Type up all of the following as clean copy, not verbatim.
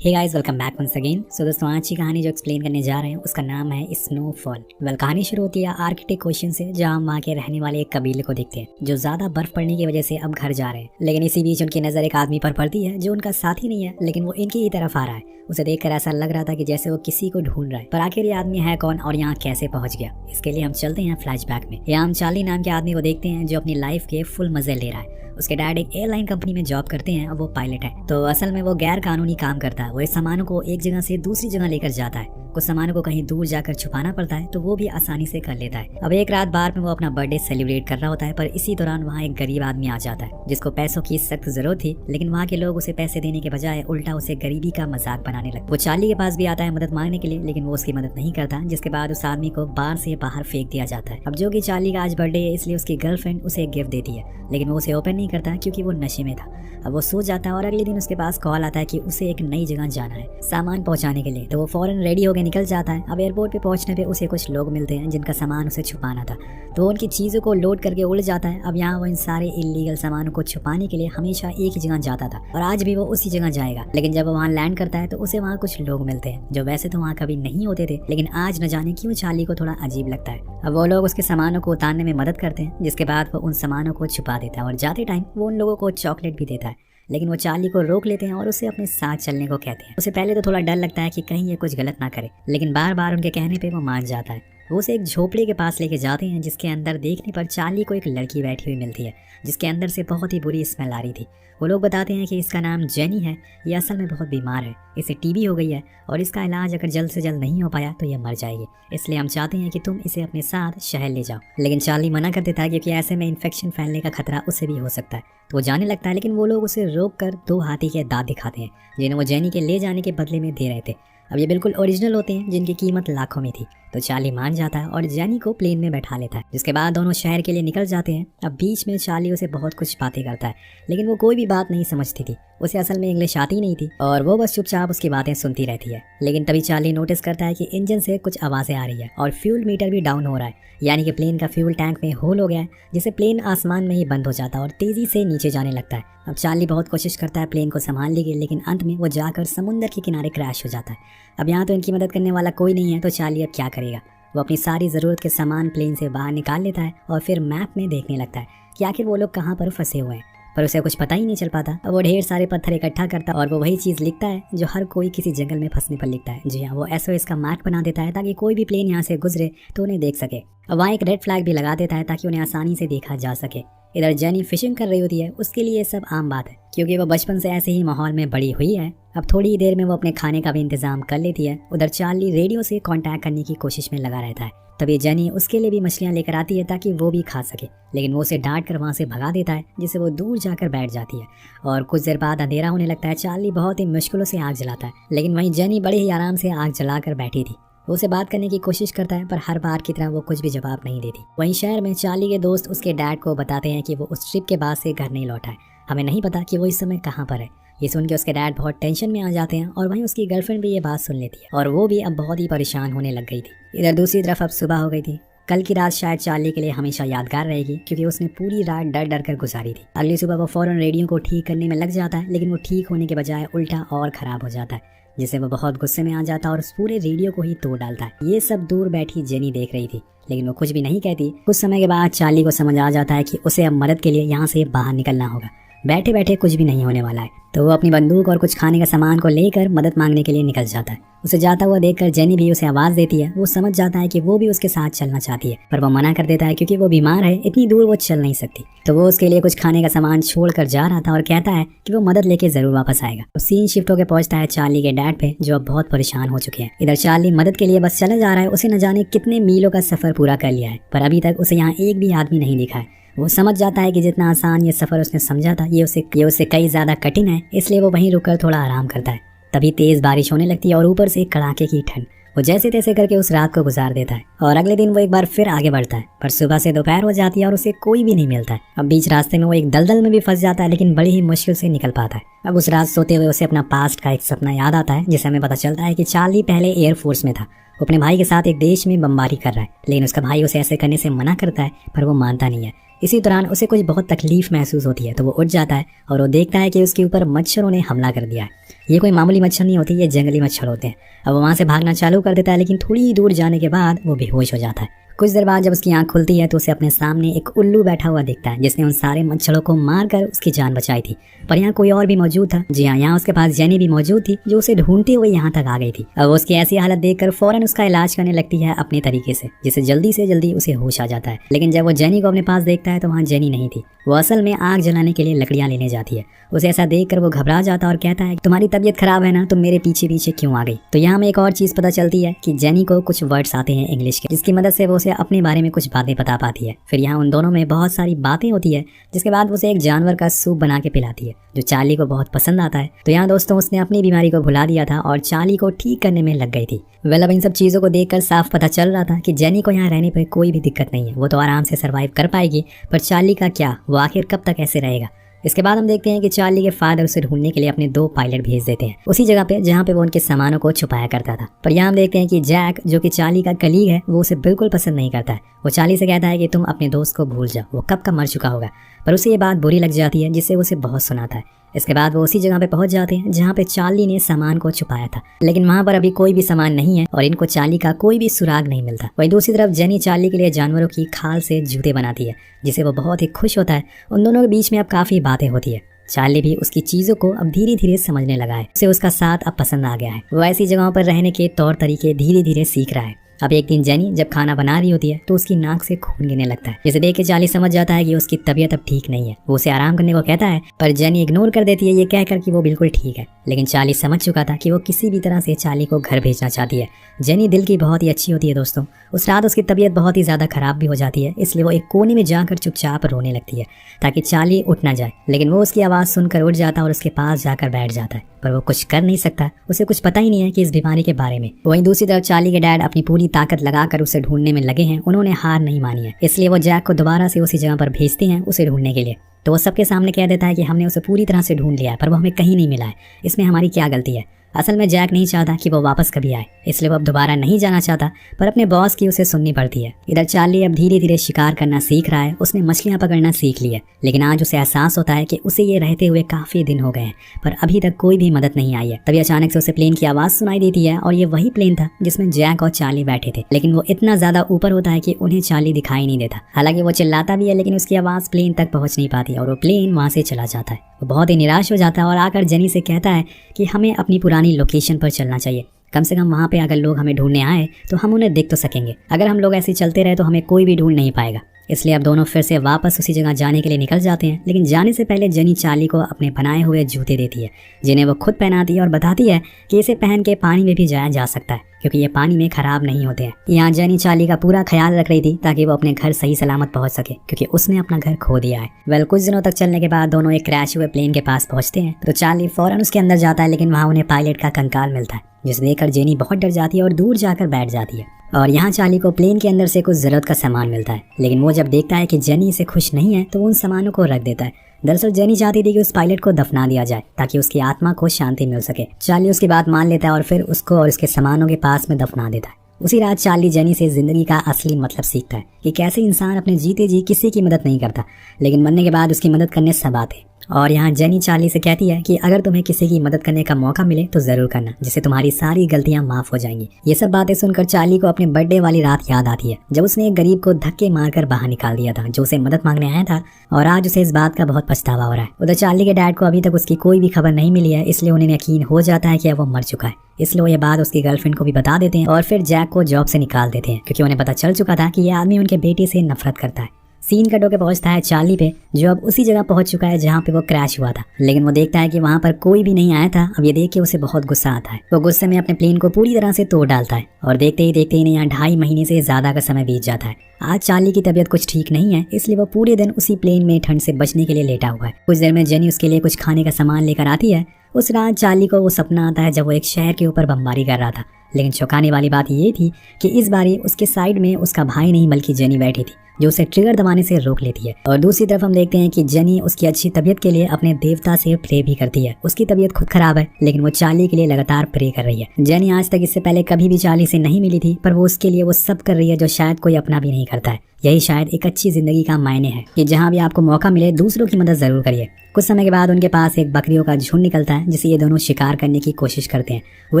हे guys, welcome back once again. So दोस्तों, आज की कहानी जो एक्सप्लेन करने जा रहे हैं उसका नाम है स्नोफॉल। कहानी शुरू होती है आर्कटिक ओशन से, जहां हम वहाँ के रहने वाले एक कबीले को देखते हैं जो ज्यादा बर्फ पड़ने की वजह से अब घर जा रहे हैं। लेकिन इसी बीच उनकी नजर एक आदमी पर पड़ती है जो उनका साथी नहीं है, लेकिन वो इनकी ही तरफ आ रहा है। उसे देखकर ऐसा लग रहा था कि जैसे वो किसी को ढूंढ रहा है, पर आखिर ये आदमी है कौन और यहाँ कैसे पहुंच गया। इसके लिए हम चलते हैं फ्लैशबैक में। यहाँ हम चार्ली नाम के आदमी को देखते हैं जो अपनी लाइफ के फुल मजे ले रहा है। उसके डैड एक एयरलाइन कंपनी में जॉब करते हैं और वो पायलट है। तो असल में वो गैर कानूनी काम करता है। वो इस सामानों को एक जगह से दूसरी जगह लेकर जाता है। कुछ सामानों को कहीं दूर जाकर छुपाना पड़ता है, तो वो भी आसानी से कर लेता है। अब एक रात बार में वो अपना बर्थडे सेलिब्रेट कर रहा होता है, पर इसी दौरान वहाँ एक गरीब आदमी आ जाता है जिसको पैसों की सख्त जरूरत थी। लेकिन वहाँ के लोग उसे पैसे देने के बजाय उल्टा उसे गरीबी का मजाक बनाने लगे। वो चार्ली के पास भी आता है मदद मांगने के लिए, लेकिन वो उसकी मदद नहीं करता, जिसके बाद उस आदमी को बार से बाहर फेंक दिया जाता है। अब जो कि चार्ली का आज बर्थडे है, इसलिए उसकी गर्लफ्रेंड उसे एक गिफ्ट देती है, लेकिन वो उसे ओपन नहीं करता क्योंकि वो नशे में था। अब वो सो जाता है और अगले दिन उसके पास कॉल आता है कि उसे एक नई जगह जाना है सामान पहुंचाने के लिए। तो वो फौरन रेडी होकर निकल जाता है। अब एयरपोर्ट पे पहुंचने पे उसे कुछ लोग मिलते हैं जिनका सामान उसे छुपाना था, तो उनकी चीजों को लोड करके उड़ जाता है। अब यहाँ वो इन सारे इलीगल सामानों को छुपाने के लिए हमेशा एक ही जगह जाता था और आज भी वो उसी जगह जाएगा। लेकिन जब वो वहाँ लैंड करता है तो उसे वहाँ कुछ लोग मिलते हैं जो वैसे तो वहाँ कभी नहीं होते थे, लेकिन आज न जाने क्यों चार्ली को थोड़ा अजीब लगता है। अब वो लोग उसके सामानों को उतारने में मदद करते हैं, जिसके बाद वो उन सामानों को छुपा देता है और जाते टाइम वो उन लोगों को चॉकलेट भी देता है। लेकिन वो चार्ली को रोक लेते हैं और उसे अपने साथ चलने को कहते हैं। उसे पहले तो थोड़ा डर लगता है कि कहीं ये कुछ गलत ना करे, लेकिन बार बार उनके कहने पे वो मान जाता है। वो उसे एक झोपड़ी के पास लेके जाते हैं, जिसके अंदर देखने पर चार्ली को एक लड़की बैठी हुई मिलती है जिसके अंदर से बहुत ही बुरी स्मेल आ रही थी। वो लोग बताते हैं कि इसका नाम जेनी है। ये असल में बहुत बीमार है, इसे टीबी हो गई है और इसका इलाज अगर जल्द से जल्द नहीं हो पाया तो ये मर जाएगी। इसलिए हम चाहते हैं कि तुम इसे अपने साथ शहर ले जाओ। लेकिन चार्ली मना कर देता है क्योंकि ऐसे में इन्फेक्शन फैलने का खतरा उसे भी हो सकता है। तो वो जाने लगता है, लेकिन वो लोग उसे रोक कर 2 हाथी के दांत दिखाते हैं जिन्हें वो जेनी के ले जाने के बदले में दे रहे थे। अब ये बिल्कुल ओरिजिनल होते हैं जिनकी कीमत लाखों में थी। तो चार्ली मान जाता है और जेनी को प्लेन में बैठा लेता है, जिसके बाद दोनों शहर के लिए निकल जाते हैं। अब बीच में चार्ली उसे बहुत कुछ बातें करता है, लेकिन वो कोई भी बात नहीं समझती थी। उसे असल में इंग्लिश आती नहीं थी और वो बस चुपचाप उसकी बातें सुनती रहती है। लेकिन तभी चार्ली नोटिस करता है कि इंजन से कुछ आवाजें आ रही है और फ्यूल मीटर भी डाउन हो रहा है, यानी कि प्लेन का फ्यूल टैंक में होल हो गया है, जिससे प्लेन आसमान में ही बंद हो जाता है और तेजी से नीचे जाने लगता है। अब चार्ली बहुत कोशिश करता है प्लेन को संभालने की, लेकिन अंत में वो जाकर समुद्र के किनारे क्रैश हो जाता है। अब यहाँ तो इनकी मदद करने वाला कोई नहीं है, तो चार्ली अब क्या करेगा। वो अपनी सारी ज़रूरत के सामान प्लेन से बाहर निकाल लेता है और फिर मैप में देखने लगता है कि आखिर वो लोग कहाँ पर फंसे हुए हैं, पर उसे कुछ पता ही नहीं चल पाता। अब वो ढेर सारे पत्थर इकट्ठा करता है और वो वही चीज़ लिखता है जो हर कोई किसी जंगल में फंसने पर लिखता है। जी हाँ, वो SOS का मार्क बना देता है ताकि कोई भी प्लेन यहाँ से गुजरे तो उन्हें देख सके। अब वहाँ एक रेड फ्लैग भी लगा देता है ताकि उन्हें आसानी से देखा जा सके। इधर जेनी फिशिंग कर रही होती है, उसके लिए ये सब आम बात है क्योंकि वो बचपन से ऐसे ही माहौल में बड़ी हुई है। अब थोड़ी ही देर में वो अपने खाने का भी इंतजाम कर लेती है। उधर चार्ली रेडियो से कांटेक्ट करने की कोशिश में लगा रहता है। तभी जेनी उसके लिए भी मछलियां लेकर आती है ताकि वो भी खा सके, लेकिन वो उसे डांट कर वहाँ से भगा देता है, जिससे वो दूर जाकर बैठ जाती है। और कुछ देर बाद अंधेरा होने लगता है। चार्ली बहुत ही मुश्किलों से आग जलाता है, लेकिन वहीं जेनी बड़े ही आराम से आग जलाकर बैठी थी। वो उसे बात करने की कोशिश करता है, पर हर बार की तरह वो कुछ भी जवाब नहीं देती। वहीं शहर में चार्ली के दोस्त उसके डैड को बताते हैं कि वो उस ट्रिप के बाद से घर नहीं लौटा है। हमें नहीं पता कि वो इस समय कहाँ पर है। ये सुन के उसके डैड बहुत टेंशन में आ जाते हैं और वहीं उसकी गर्लफ्रेंड भी ये बात सुन लेती है और वो भी अब बहुत ही परेशान होने लग गई थी। इधर दूसरी तरफ अब सुबह हो गई थी। कल की रात शायद चार्ली के लिए हमेशा यादगार रहेगी क्योंकि उसने पूरी रात डर डर कर गुजारी थी। अगली सुबह वो फौरन रेडियो को ठीक करने में लग जाता है, लेकिन वो ठीक होने के बजाय उल्टा और खराब हो जाता है, जिससे वो बहुत गुस्से में आ जाता है और उस पूरे रेडियो को ही तोड़ डालता है। ये सब दूर बैठी जेनी देख रही थी, लेकिन वो कुछ भी नहीं कहती। कुछ समय के बाद चार्ली को समझ आ जाता है कि उसे अब मदद के लिए यहाँ से बाहर निकलना होगा। बैठे बैठे कुछ भी नहीं होने वाला है, तो वो अपनी बंदूक और कुछ खाने का सामान को लेकर मदद मांगने के लिए निकल जाता है। उसे जाता हुआ देखकर जेनी भी उसे आवाज देती है। वो समझ जाता है कि वो भी उसके साथ चलना चाहती है, पर वो मना कर देता है क्योंकि वो बीमार है, इतनी दूर वो चल नहीं सकती। तो वो उसके लिए कुछ खाने का सामान छोड़कर जा रहा था और कहता है कि वो मदद लेके जरूर वापस आएगा। तो सीन शिफ्ट होकर पहुंचता है चार्ली के डैड पे, जो अब बहुत परेशान हो चुके हैं। इधर चार्ली मदद के लिए बस चला जा रहा है। उसे न जाने कितने मीलों का सफर पूरा कर लिया है, पर अभी तक उसे यहाँ एक भी आदमी नहीं दिखा है। वो समझ जाता है कि जितना आसान ये सफर उसने समझा था ये उससे कई ज्यादा कठिन है, इसलिए वो वहीं रुककर थोड़ा आराम करता है। तभी तेज बारिश होने लगती है और ऊपर से कड़ाके की ठंड। वो जैसे तैसे करके उस रात को गुजार देता है और अगले दिन वो एक बार फिर आगे बढ़ता है, पर सुबह से दोपहर हो जाती है और उसे कोई भी नहीं मिलता है। अब बीच रास्ते में वो एक दलदल में भी फंस जाता है, लेकिन बड़ी ही मुश्किल से निकल पाता है। अब उस रात सोते हुए उसे अपना पास्ट का एक सपना याद आता है, जिससे हमें पता चलता है कि चार्ली पहले एयरफोर्स में था। वो अपने भाई के साथ एक देश में बमबारी कर रहा है, लेकिन उसका भाई उसे ऐसे करने से मना करता है, पर वो मानता नहीं है। इसी दौरान उसे कुछ बहुत तकलीफ महसूस होती है, तो वो उठ जाता है और वो देखता है कि उसके ऊपर मच्छरों ने हमला कर दिया है। ये कोई मामूली मच्छर नहीं होती, ये जंगली मच्छर होते हैं। अब वो वहाँ से भागना चालू कर देता है, लेकिन थोड़ी दूर जाने के बाद वो बेहोश हो जाता है। कुछ देर बाद जब उसकी आंख खुलती है तो उसे अपने सामने एक उल्लू बैठा हुआ दिखता है, जिसने उन सारे मच्छरों को मारकर उसकी जान बचाई थी। पर यहाँ कोई और भी मौजूद था। जी हाँ, यहाँ उसके पास जेनी भी मौजूद थी, जो उसे ढूंढते हुए यहाँ तक आ गई थी। अब उसकी ऐसी हालत देखकर फौरन उसका इलाज करने लगती है अपने तरीके से, जिससे जल्दी से जल्दी उसे होश आ जाता है। लेकिन जब वो जेनी को अपने पास देखता है तो वहाँ जेनी नहीं थी। वो असल में आग जलाने के लिए लकड़ियाँ लेने जाती है। उसे ऐसा देखकर वो घबरा जाता है और कहता है, तुम्हारी तबीयत खराब है ना, तुम मेरे पीछे पीछे क्यों आ गई। तो यहाँ हमें एक और चीज पता चलती है कि जेनी को कुछ वर्ड्स आते हैं इंग्लिश के, जिसकी मदद से वो उसे अपने बारे में कुछ बातें बता पाती है। फिर यहाँ उन दोनों में बहुत सारी बातें होती है, जिसके बाद उसे एक जानवर का सूप बना के पिलाती है, जो चार्ली को बहुत पसंद आता है। तो यहाँ दोस्तों उसने अपनी बीमारी को भुला दिया था और चार्ली को ठीक करने में लग गई थी। अब इन सब चीज़ों को देखकर साफ पता चल रहा था कि जेनी को यहाँ रहने पर कोई भी दिक्कत नहीं है, वो तो आराम से सर्वाइव कर पाएगी। पर चार्ली का क्या, वो आखिर कब तक ऐसे रहेगा। इसके बाद हम देखते हैं कि चार्ली के फादर उसे ढूंढने के लिए अपने 2 पायलट भेज देते हैं, उसी जगह पे जहाँ पे वो उनके सामानों को छुपाया करता था। पर यहाँ हम देखते हैं कि जैक, जो कि चार्ली का कलीग है, वो उसे बिल्कुल पसंद नहीं करता है। वो चार्ली से कहता है कि तुम अपने दोस्त को भूल जाओ, वो कब का मर चुका होगा। पर उसे ये बात बुरी लग जाती है, जिससे उसे बहुत सुनाता है। इसके बाद वो उसी जगह पे पहुंच जाते हैं जहाँ पे चार्ली ने सामान को छुपाया था, लेकिन वहाँ पर अभी कोई भी सामान नहीं है और इनको चार्ली का कोई भी सुराग नहीं मिलता। वहीं दूसरी तरफ जेनी चार्ली के लिए जानवरों की खाल से जूते बनाती है, जिसे वो बहुत ही खुश होता है। उन दोनों के बीच में अब काफी बातें होती है। चार्ली भी उसकी चीजों को अब धीरे धीरे समझने लगा है, उसे उसका साथ अब पसंद आ गया है। वो ऐसी जगहों पर रहने के तौर तरीके धीरे धीरे सीख रहा है। अब एक दिन जेनी जब खाना बना रही होती है तो उसकी नाक से खून गिरने लगता है, जिसे देख के चार्ली समझ जाता है कि उसकी तबीयत अब ठीक नहीं है। वो उसे आराम करने को कहता है, पर जेनी इग्नोर कर देती है, ये कहकर कि वो बिल्कुल ठीक है। लेकिन चार्ली समझ चुका था कि वो किसी भी तरह से चार्ली को घर भेजना चाहती है। जेनी दिल की बहुत ही अच्छी होती है दोस्तों। उस रात उसकी तबीयत बहुत ही ज्यादा खराब भी हो जाती है, इसलिए वो एक कोने में जाकर चुपचाप रोने लगती है ताकि चार्ली उठ ना जाए। लेकिन वो उसकी आवाज सुनकर उठ जाता है और उसके पास जाकर बैठ जाता है, पर वो कुछ कर नहीं सकता। उसे कुछ पता ही नहीं है कि इस बीमारी के बारे में। वहीं दूसरी तरफ चार्ली के डैड अपनी पूरी ताकत लगाकर उसे ढूंढने में लगे हैं। उन्होंने हार नहीं मानी है, इसलिए वो जैक को दोबारा से उसी जगह पर भेजते हैं उसे ढूंढने के लिए। तो वो सबके सामने कह देता है कि हमने उसे पूरी तरह से ढूंढ लिया है, पर वो हमें कहीं नहीं मिला है। इसमें हमारी क्या गलती है। असल में जैक नहीं चाहता कि वो वापस कभी आए, इसलिए वो अब दोबारा नहीं जाना चाहता, पर अपने बॉस की उसे सुननी पड़ती है। इधर चार्ली अब धीरे धीरे शिकार करना सीख रहा है। उसने मछलियां पकड़ना सीख ली है, लेकिन आज उसे एहसास होता है कि उसे ये रहते हुए काफी दिन हो गए हैं, पर अभी तक कोई भी मदद नहीं आई है। तभी अचानक से उसे प्लेन की आवाज सुनाई देती है और ये वही प्लेन था जिसमें जैक और चार्ली बैठे थे, लेकिन वो इतना ज्यादा ऊपर होता है कि उन्हें चार्ली दिखाई नहीं देता। हालांकि वो चिल्लाता भी है, लेकिन उसकी आवाज प्लेन तक पहुंच नहीं पाती और वो प्लेन वहां से चला जाता है। वो बहुत ही निराश हो जाता है और आकर जेनी से कहता है कि हमें अपनी पुरानी लोकेशन पर चलना चाहिए। कम से कम वहाँ पे अगर लोग हमें ढूंढने आए तो हम उन्हें देख तो सकेंगे। अगर हम लोग ऐसे चलते रहे तो हमें कोई भी ढूंढ नहीं पाएगा। इसलिए अब दोनों फिर से वापस उसी जगह जाने के लिए निकल जाते हैं, लेकिन जाने से पहले जेनी चार्ली को अपने बनाए हुए जूते देती है, जिन्हें वो खुद पहनाती है और बताती है कि इसे पहन के पानी में भी जाया जा सकता है, क्योंकि ये पानी में खराब नहीं होते हैं। यहाँ जेनी चार्ली का पूरा ख्याल रख रही थी ताकि वो अपने घर सही सलामत पहुंच सके, क्योंकि उसने अपना घर खो दिया है। कुछ दिनों तक चलने के बाद दोनों एक क्रैश हुए प्लेन के पास पहुंचते हैं, तो चार्ली फौरन उसके अंदर जाता है, लेकिन वहाँ उन्हें पायलट का कंकाल मिलता है, जिसे देखकर जेनी बहुत डर जाती है और दूर जाकर बैठ जाती है। और यहाँ चार्ली को प्लेन के अंदर से कुछ जरूरत का सामान मिलता है, लेकिन वो जब देखता है कि जेनी इसे खुश नहीं है तो वो उन सामानों को रख देता है। दरअसल जेनी चाहती थी कि उस पायलट को दफना दिया जाए ताकि उसकी आत्मा को शांति मिल सके। चार्ली उसकी बात मान लेता है और फिर उसको और उसके सामानों के पास में दफना देता है। उसी रात चार्ली जेनी से जिंदगी का असली मतलब सीखता है कि कैसे इंसान अपने जीते जी किसी की मदद नहीं करता, लेकिन मरने के बाद उसकी मदद करने सब आते। और यहाँ जेनी चार्ली से कहती है कि अगर तुम्हें किसी की मदद करने का मौका मिले तो जरूर करना, जिससे तुम्हारी सारी गलतियां माफ हो जाएंगी। ये सब बातें सुनकर चार्ली को अपने बर्थडे वाली रात याद आती है, जब उसने एक गरीब को धक्के मारकर बाहर निकाल दिया था, जो उसे मदद मांगने आया था, और आज उसे इस बात का बहुत पछतावा हो रहा है। उधर चार्ली के डैड को अभी तक उसकी कोई भी खबर नहीं मिली है, इसलिए उन्हें यकीन हो जाता है कि वो मर चुका है। इसलिए वो ये बात उसकी गर्लफ्रेंड को भी बता देते हैं और फिर जैक को जॉब से निकाल देते हैं, क्योंकि उन्हें पता चल चुका था कि ये आदमी उनके बेटे से नफरत करता है। सीन कट होकर पहुंचता है चार्ली पे, जो अब उसी जगह पहुंच चुका है जहां पे वो क्रैश हुआ था, लेकिन वो देखता है कि वहां पर कोई भी नहीं आया था। अब ये देख के उसे बहुत गुस्सा आता है। वो गुस्से में अपने प्लेन को पूरी तरह से तोड़ डालता है और देखते ही नहीं यहाँ 2.5 महीने से ज्यादा का समय बीत जाता है। आज चार्ली की तबीयत कुछ ठीक नहीं है, इसलिए वो पूरे दिन उसी प्लेन में ठंड से बचने के लिए लेटा हुआ है। कुछ देर में जेनी उसके लिए कुछ खाने का सामान लेकर आती है। उस रात चार्ली को वो सपना आता है जब वो एक शहर के ऊपर बमबारी कर रहा था, लेकिन चौंकाने वाली बात ये थी कि इस बारी उसके साइड में उसका भाई नहीं बल्कि जेनी बैठी थी। जो उसे ट्रिगर दबाने से रोक लेती है। और दूसरी तरफ हम देखते हैं कि जेनी उसकी अच्छी तबीयत के लिए अपने देवता से प्रे भी करती है। उसकी तबीयत खुद खराब है लेकिन वो चार्ली के लिए लगातार प्रे कर रही है। जेनी आज तक इससे पहले कभी भी चार्ली से नहीं मिली थी, पर वो उसके लिए वो सब कर रही है जो शायद कोई अपना भी नहीं करता है। यही शायद एक अच्छी जिंदगी का मायने है कि जहाँ भी आपको मौका मिले दूसरों की मदद जरूर करिए। कुछ समय के बाद उनके पास एक बकरियों का झुंड निकलता है जिसे ये दोनों शिकार करने की कोशिश करते हैं। वो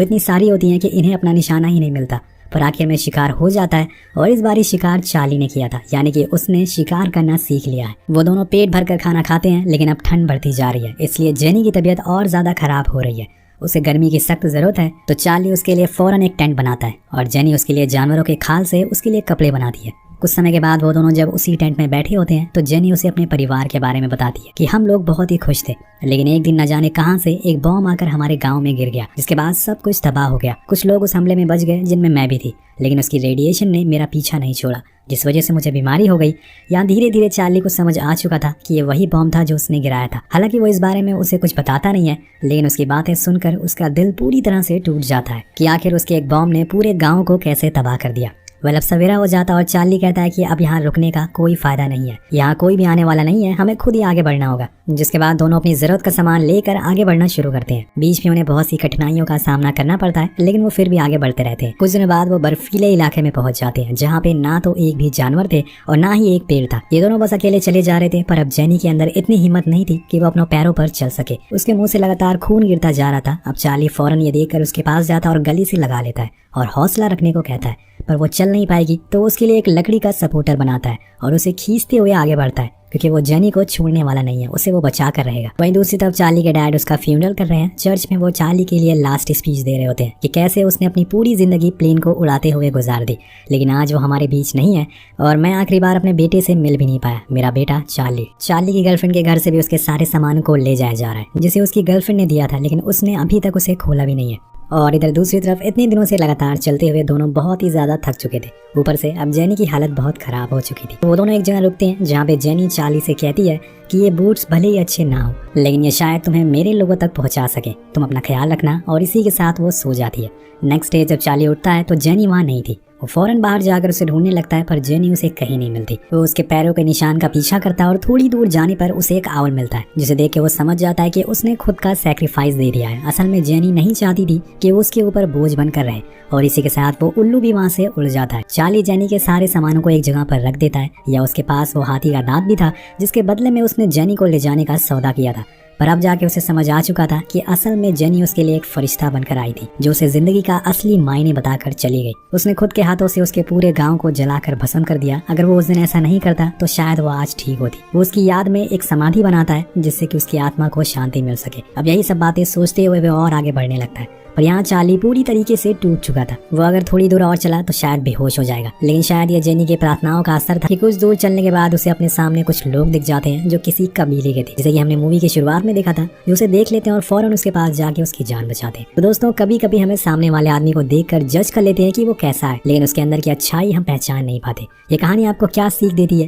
इतनी सारी होती हैं कि इन्हें अपना निशाना ही नहीं मिलता, पर आखिर में शिकार हो जाता है और इस बार शिकार चार्ली ने किया था, यानी कि उसने शिकार करना सीख लिया है। वो दोनों पेट भर कर खाना खाते हैं लेकिन अब ठंड बढ़ती जा रही है, इसलिए जेनी की तबीयत और ज्यादा खराब हो रही है। उसे गर्मी की सख्त जरूरत है तो चार्ली उसके लिए फौरन एक टेंट बनाता है और जेनी उसके लिए जानवरों के खाल से उसके लिए कपड़े बनाती है। कुछ समय के बाद वो दोनों जब उसी टेंट में बैठे होते हैं तो जेनी उसे अपने परिवार के बारे में बताती है कि हम लोग बहुत ही खुश थे, लेकिन एक दिन न जाने कहां से एक बॉम्ब आकर हमारे गांव में गिर गया, जिसके बाद सब कुछ तबाह हो गया। कुछ लोग उस हमले में बच गए जिनमें मैं भी थी, लेकिन उसकी रेडिएशन ने मेरा पीछा नहीं छोड़ा, जिस वजह से मुझे बीमारी हो गई। यहाँ धीरे धीरे चार्ली को समझ आ चुका था कि ये वही बॉम्ब था जो उसने गिराया था। हालांकि वो इस बारे में उसे कुछ बताता नहीं है, लेकिन उसकी बातें सुनकर उसका दिल पूरी तरह से टूट जाता है कि आखिर उसके एक बॉम्ब ने पूरे गाँव को कैसे तबाह कर दिया। वह अब सवेरा हो जाता और चार्ली कहता है कि अब यहाँ रुकने का कोई फायदा नहीं है, यहाँ कोई भी आने वाला नहीं है, हमें खुद ही आगे बढ़ना होगा। जिसके बाद दोनों अपनी जरूरत का सामान लेकर आगे बढ़ना शुरू करते हैं। बीच में उन्हें बहुत सी कठिनाइयों का सामना करना पड़ता है, लेकिन वो फिर भी आगे बढ़ते रहते हैं। कुछ दिनों बाद वो बर्फीले इलाके में पहुंच जाते हैं जहाँ पे ना तो एक भी जानवर थे और ना ही एक पेड़ था। ये दोनों बस अकेले चले जा रहे थे, पर अब जेनी के अंदर इतनी हिम्मत नहीं थी कि वो अपने पैरों पर चल सके। उसके मुंह से लगातार खून गिरता जा रहा था। अब चार्ली फौरन ये देखकर उसके पास जाता और गली से लगा लेता है और हौसला रखने को कहता है, पर वो चल नहीं पाएगी तो उसके लिए एक लकड़ी का सपोर्टर बनाता है और उसे खींचते हुए आगे बढ़ता है, क्योंकि वो जेनी को छोड़ने वाला नहीं है, उसे वो बचा कर रहेगा। वहीं दूसरी तरफ चार्ली के डैड उसका फ्यूनरल कर रहे हैं। चर्च में वो चार्ली के लिए लास्ट स्पीच दे रहे होते हैं कि कैसे उसने अपनी पूरी जिंदगी प्लेन को उड़ाते हुए गुजार दी, लेकिन आज वो हमारे बीच नहीं है और मैं आखिरी बार अपने बेटे से मिल भी नहीं पाया। मेरा बेटा चार्ली की गर्लफ्रेंड के घर से भी उसके सारे सामान को ले जाया जा रहा है, जिसे उसकी गर्लफ्रेंड ने दिया था, लेकिन उसने अभी तक उसे खोला भी नहीं है। और इधर दूसरी तरफ इतने दिनों से लगातार चलते हुए दोनों बहुत ही ज्यादा थक चुके थे। ऊपर से अब जेनी की हालत बहुत खराब हो चुकी थी। वो दोनों एक जगह रुकते हैं जहाँ पे जेनी चार्ली से कहती है कि ये बूट्स भले ही अच्छे ना हो, लेकिन ये शायद तुम्हें मेरे लोगों तक पहुंचा सके, तुम अपना ख्याल रखना। और इसी के साथ वो सो जाती है। नेक्स्ट डे जब चार्ली उठता है तो जेनी वहाँ नहीं थी। वो फौरन बाहर जाकर उसे ढूंढने लगता है, पर जेनी उसे कहीं नहीं मिलती। वो उसके पैरों के निशान का पीछा करता है और थोड़ी दूर जाने पर उसे एक आउल मिलता है, जिसे देख के वो समझ जाता है कि उसने खुद का सैक्रिफाइस दे दिया है। असल में जेनी नहीं चाहती थी कि वो उसके ऊपर बोझ बनकर रहे, और इसी के साथ वो उल्लू भी वहाँ से उड़ जाता है। चार्ली जेनी के सारे सामानों को एक जगह पर रख देता है, या उसके पास वो हाथी का दांत भी था जिसके बदले में उसने जेनी को ले जाने का सौदा किया था। पर अब जाके उसे समझ आ चुका था कि असल में जेनी उसके लिए एक फरिश्ता बनकर आई थी, जो उसे जिंदगी का असली मायने बताकर चली गई। उसने खुद के हाथों से उसके पूरे गांव को जलाकर भस्म कर दिया। अगर वो उस दिन ऐसा नहीं करता तो शायद वो आज ठीक होती। वो उसकी याद में एक समाधि बनाता है जिससे कि उसकी आत्मा को शांति मिल सके। अब यही सब बातें सोचते हुए वो और आगे बढ़ने लगता है, पर यहाँ चार्ली पूरी तरीके से टूट चुका था। वो अगर थोड़ी दूर और चला तो शायद बेहोश हो जाएगा, लेकिन शायद ये जेनी के प्रार्थनाओं का असर था कि कुछ दूर चलने के बाद उसे अपने सामने कुछ लोग दिख जाते हैं जो किसी कबीले के थे, जैसे कि हमने मूवी की शुरुआत में देखा था, जो उसे देख लेते हैं और फौरन उसके पास जाके उसकी जान बचाते हैं। तो दोस्तों, कभी कभी हमें सामने वाले आदमी को देखकर जज कर लेते हैं कि वो कैसा है, लेकिन उसके अंदर की अच्छाई हम पहचान नहीं पाते। ये कहानी आपको क्या सीख देती है?